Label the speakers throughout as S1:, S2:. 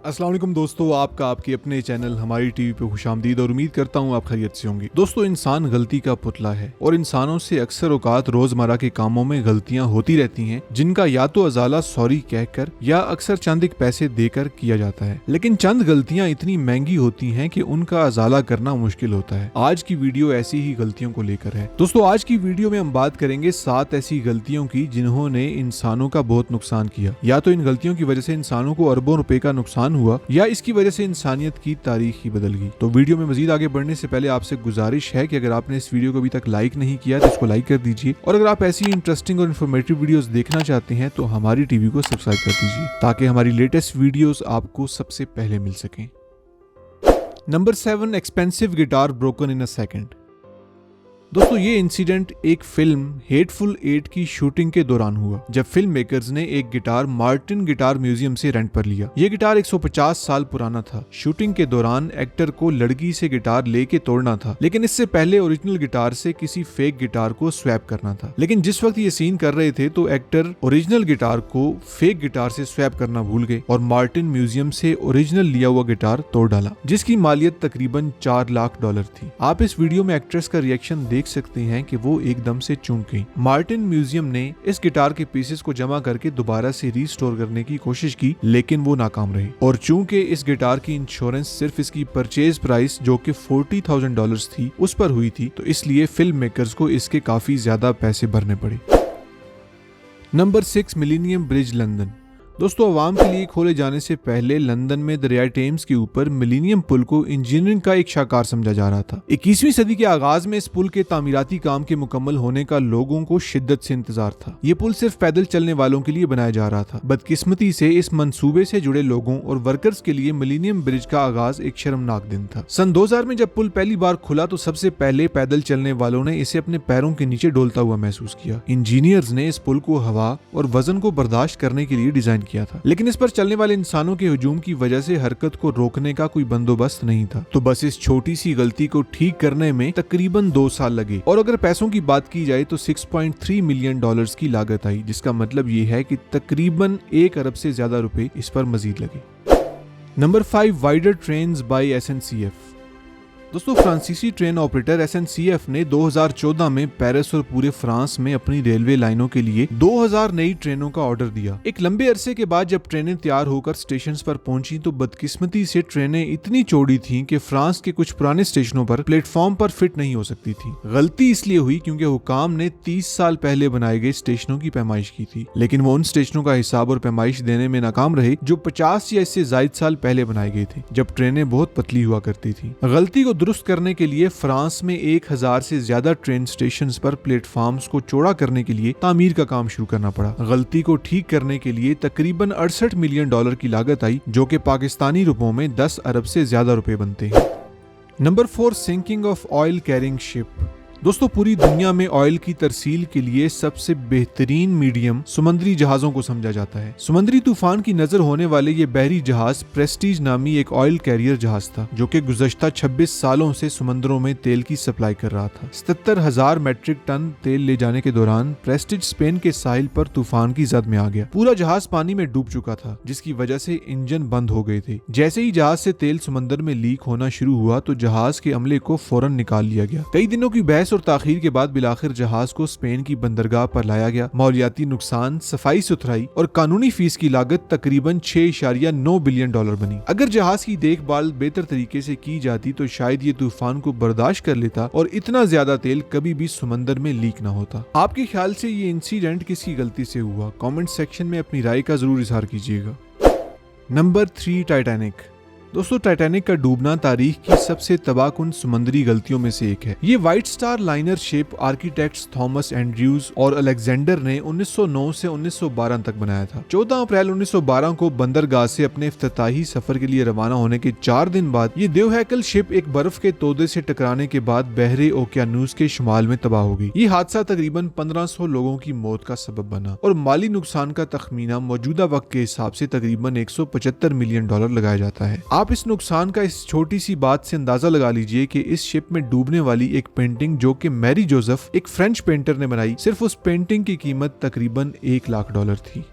S1: अस्सलाम वालेकुम दोस्तों, आपका आपके अपने चैनल हमारी टीवी पे खुशामदीद और उम्मीद करता हूँ आप खैरियत से होंगे। दोस्तों, इंसान गलती का पुतला है और इंसानों से अक्सर औकात रोजमर्रा के कामों में गलतियां होती रहती हैं, जिनका या तो अजाला सॉरी कहकर या अक्सर चंद एक पैसे देकर किया जाता है। लेकिन चंद गलतियां इतनी महंगी होती हैं कि उनका अजाला करना मुश्किल होता है। आज की वीडियो ऐसी ही गलतियों को लेकर है। दोस्तों, आज की वीडियो में हम बात करेंगे 7 ऐसी गलतियों की जिन्होंने इंसानों का बहुत नुकसान किया। या तो इन गलतियों की वजह से इंसानों को अरबों रुपए का नुकसान हुआ या इसकी वजह से इंसानियत की तारीख ही बदल गई। तो वीडियो में मजीद आगे बढ़ने से पहले आपसे गुजारिश है कि अगर आपने इस वीडियो को अभी तक लाइक नहीं किया तो इसको लाइक कर दीजिए, और अगर आप ऐसी इंटरेस्टिंग और इन्फॉर्मेटिव वीडियोस देखना चाहते हैं तो हमारी टीवी को सब्सक्राइब कर दीजिए ताकि हमारी लेटेस्ट वीडियोस आपको सबसे पहले मिल सकें। Number 7, expensive guitar broken in a second. दोस्तों, ये इंसिडेंट एक फिल्म हेटफुल 8 की शूटिंग के दौरान हुआ, जब फिल्म मेकर्स ने एक गिटार मार्टिन गिटार म्यूजियम से रेंट पर लिया। ये गिटार 150 साल पुराना था। शूटिंग के दौरान एक्टर को लड़की से गिटार लेके तोड़ना था, लेकिन इससे पहले ओरिजिनल गिटार से किसी फेक गिटार को स्वैप करना था। लेकिन जिस वक्त ये सीन कर रहे थे तो एक्टर ओरिजिनल गिटार को फेक गिटार से स्वैप करना भूल गए और मार्टिन म्यूजियम से ओरिजिनल लिया हुआ गिटार तोड़ डाला, जिसकी मालियत तकरीबन $4 लाख थी। आप इस वीडियो में एक्ट्रेस का रिएक्शन देख सकते हैं कि वो एकदम से चूक गई। मार्टिन म्यूजियम ने इस गिटार के पीसेस को जमा करके दोबारा से रीस्टोर करने की कोशिश की, लेकिन वो नाकाम रही। और चूंकि इस गिटार की इंश्योरेंस सिर्फ इसकी परचेज प्राइस जो कि $40,000 थी उस पर हुई थी, तो इसलिए फिल्म मेकर्स को इसके काफी ज्यादा पैसे भरने पड़े। Number 6, millennium bridge London. दोस्तों, आवाम के लिए खोले जाने से पहले लंदन में दरियाई टेम्स के ऊपर मिलेनियम पुल को इंजीनियरिंग का एक शाहकार समझा जा रहा था। 21वीं सदी के आगाज में इस पुल के तामीराती काम के मुकम्मल होने का लोगों को शिद्दत से इंतजार था। ये पुल सिर्फ पैदल चलने वालों के लिए बनाया जा रहा था। बदकिस्मती से इस मंसूबे से जुड़े लोगों और वर्कर्स के लिए मिलेनियम ब्रिज का आगाज एक शर्मनाक दिन था। सन 2000 में जब पुल पहली बार खुला तो सबसे पहले पैदल चलने वालों ने इसे अपने पैरों के नीचे डोलता हुआ महसूस किया। इंजीनियर्स ने इस पुल को हवा और वजन को बर्दाश्त करने के लिए डिजाइन किया था, लेकिन इस पर चलने वाले इंसानों के हुजूम की वजह से हरकत को रोकने का कोई बंदोबस्त नहीं था। तो बस इस छोटी सी गलती को ठीक करने में तकरीबन 2 साल लगे, और अगर पैसों की बात की जाए तो $6.3 मिलियन की लागत आई, जिसका मतलब ये है कि तकरीबन 1 अरब से ज्यादा रुपए इस पर मजीद लगे। Number 5, wider trains by SNCF। दोस्तों, फ्रांसीसी ट्रेन ऑपरेटर SNCF ने 2014 में पेरिस और पूरे फ्रांस में अपनी रेलवे लाइनों के लिए 2000 नई ट्रेनों का ऑर्डर दिया। एक लंबे अरसे के बाद जब ट्रेनें तैयार होकर स्टेशन पर पहुंची तो बदकिस्मती से ट्रेनें इतनी चौड़ी थीं कि फ्रांस के कुछ पुराने स्टेशनों पर प्लेटफॉर्म पर फिट नहीं हो सकती थी। गलती इसलिए हुई क्योंकि हुकाम ने 30 साल पहले बनाए गए स्टेशनों की पैमाइश की थी, लेकिन वो उन स्टेशनों का हिसाब और पैमाइश देने में नाकाम रहे जो 50 या इससे ज्यादा साल पहले बनाए गए थे, जब ट्रेनें बहुत पतली हुआ करती थी। गलती को दुरुस्त करने के लिए फ्रांस में 1000 से ज्यादा ट्रेन स्टेशंस पर प्लेटफॉर्म्स को चौड़ा करने के लिए तामीर का काम शुरू करना पड़ा। गलती को ठीक करने के लिए तकरीबन $68 मिलियन की लागत आई, जो कि पाकिस्तानी रुपयों में 10 अरब से ज्यादा रुपए बनते हैं। Number 4, sinking of oil carrying ship. दोस्तों, पूरी दुनिया में ऑयल की तरसील के लिए सबसे बेहतरीन मीडियम समुद्री जहाजों को समझा जाता है। समुद्री तूफान की नजर होने वाले ये बहरी जहाज प्रेस्टीज नामी एक ऑयल कैरियर जहाज था, जो कि गुज़श्ता 26 सालों से समुद्रों में तेल की सप्लाई कर रहा था। 77,000 मीट्रिक टन तेल ले जाने के दौरान प्रेस्टीज स्पेन के साहिल पर तूफान की जद में आ गया। पूरा जहाज पानी में डूब चुका था, जिसकी वजह से इंजन बंद हो गए थे। जैसे ही जहाज से तेल समुद्र में लीक होना शुरू हुआ तो जहाज के अमले को फौरन निकाल लिया गया। कई दिनों की बहस और ताखीर के बाद बिलाखिर जहाज को स्पेन की बंदरगाह पर लाया गया। मौलियाती नुकसान, सफाई सुथराई और कानूनी फीस की लागत तकरीबन $6.9 बिलियन बनी। अगर जहाज की देखभाल बेहतर तरीके से की जाती तो शायद ये तूफान को बर्दाश्त कर लेता और इतना ज्यादा तेल कभी भी समंदर में लीक ना होता। आपके ख्याल से ये इंसिडेंट किसकी गलती से हुआ? कमेंट सेक्शन में अपनी राय का जरूर इजहार कीजिएगा। Number 3, Titanic. दोस्तों, टाइटैनिक का डूबना तारीख की सबसे तबाहकुन समुद्री गलतियों में से एक है। ये white star liner ship architects Thomas Andrews और अलेक्जेंडर ने 1909 से 1912 तक बनाया था। 14 अप्रैल 1912 को बंदरगाह से अपने इफ्तिताही सफर के लिए रवाना होने के 4 दिन बाद ये देवहैकल शिप एक बर्फ के तोदे से टकराने के बाद बहरे ओकियानूस के शुमाल में तबाह हो गई। ये हादसा तकरीबन 1500 लोगों की मौत का सबब बना और माली नुकसान का तखमीना मौजूदा वक्त के हिसाब से तकरीबन $175 मिलियन लगाया जाता है। आप इस नुकसान का इस छोटी सी बात से अंदाजा लगा लीजिए कि इस शिप में डूबने वाली एक पेंटिंग जो कि मैरी जोसेफ एक फ्रेंच पेंटर ने बनाई, सिर्फ उस पेंटिंग की कीमत तकरीबन $1 लाख थी।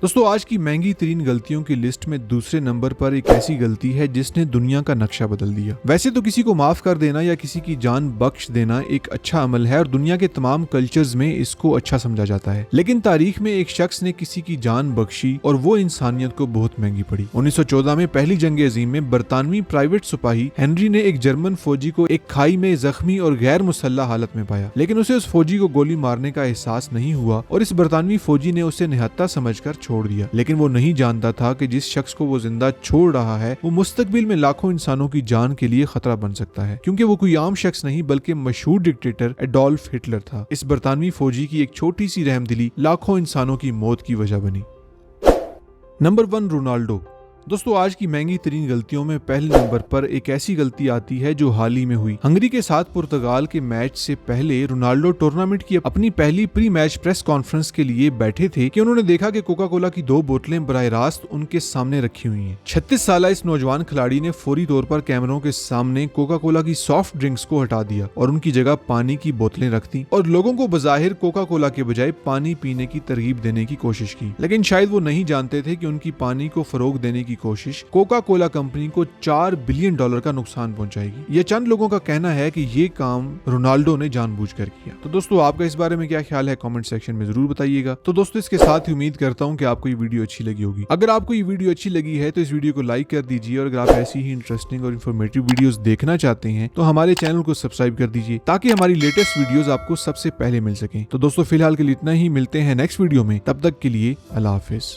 S1: दोस्तों आज की महंगी तरीन गलतियों की लिस्ट में दूसरे नंबर पर एक ऐसी गलती है जिसने दुनिया का नक्शा बदल दिया। वैसे तो किसी को माफ कर देना या किसी की जान बख्श देना एक अच्छा अमल है और दुनिया के तमाम कल्चर्स में इसको अच्छा समझा जाता है, लेकिन तारीख में एक शख्स ने किसी की जान बख्शी और वो इंसानियत को बहुत महंगी पड़ी। 1914 में पहली जंग अजीम में बरतानवी प्राइवेट सिपाही हेनरी ने एक जर्मन फौजी को एक खाई में जख्मी और गैर मुसल्ला हालत में पाया, लेकिन उसे उस फौजी को गोली मारने का एहसास नहीं हुआ और इस बरतानवी फौजी ने उसे निहत्था समझकर छोड़ दिया। लेकिन वो नहीं जानता था कि जिस शख्स को वो जिंदा छोड़ रहा है वो मुस्तकबिल में लाखों इंसानों की जान के लिए खतरा बन सकता है, क्योंकि वो कोई आम शख्स नहीं बल्कि मशहूर डिक्टेटर एडोल्फ हिटलर था। इस बरतानवी फौजी की एक छोटी सी रहमदिली लाखों इंसानों की मौत की वजह बनी। Number 1, Ronaldo. दोस्तों आज की महंगी तरीन गलतियों में पहले नंबर पर एक ऐसी गलती आती है जो हाल ही में हुई। हंगरी के साथ पुर्तगाल के मैच से पहले रोनाल्डो टूर्नामेंट की अपनी पहली प्री मैच प्रेस कॉन्फ्रेंस के लिए बैठे थे कि उन्होंने देखा कि कोका कोला की 2 बोतलें बराह रास्त उनके सामने रखी हुई हैं। 36 साल इस नौजवान खिलाड़ी ने फौरी तौर पर कैमरों के सामने कोका कोला की सॉफ्ट ड्रिंक्स को हटा दिया और उनकी जगह पानी की बोतलें रख दी और लोगों को बजाहिर कोका कोला के बजाय पानी पीने की तरगीब देने की कोशिश की, लेकिन शायद वो नहीं जानते थे कि उनकी पानी को फरोग देने की कोशिश कोका कोला कंपनी को $4 बिलियन का नुकसान पहुंचाएगी। ये चंद लोगों का कहना है कि ये काम रोनाल्डो ने जानबूझकर किया। तो दोस्तों आपका इस बारे में क्या ख्याल है, कमेंट सेक्शन में जरूर बताइएगा। तो दोस्तों इसके साथ ही उम्मीद करता हूं कि आपको ये वीडियो अच्छी लगी होगी। अगर आपको ये वीडियो अच्छी लगी है तो इस वीडियो को लाइक कर दीजिए और अगर आप ऐसी ही इंटरेस्टिंग और इन्फॉर्मेटिव वीडियोस देखना चाहते हैं तो हमारे चैनल को सब्सक्राइब कर दीजिए ताकि हमारी लेटेस्ट वीडियोस आपको सबसे पहले मिल सके। तो दोस्तों फिलहाल के लिए इतना ही, मिलते हैं नेक्स्ट वीडियो में, तब तक के लिए अल्लाह हाफिज।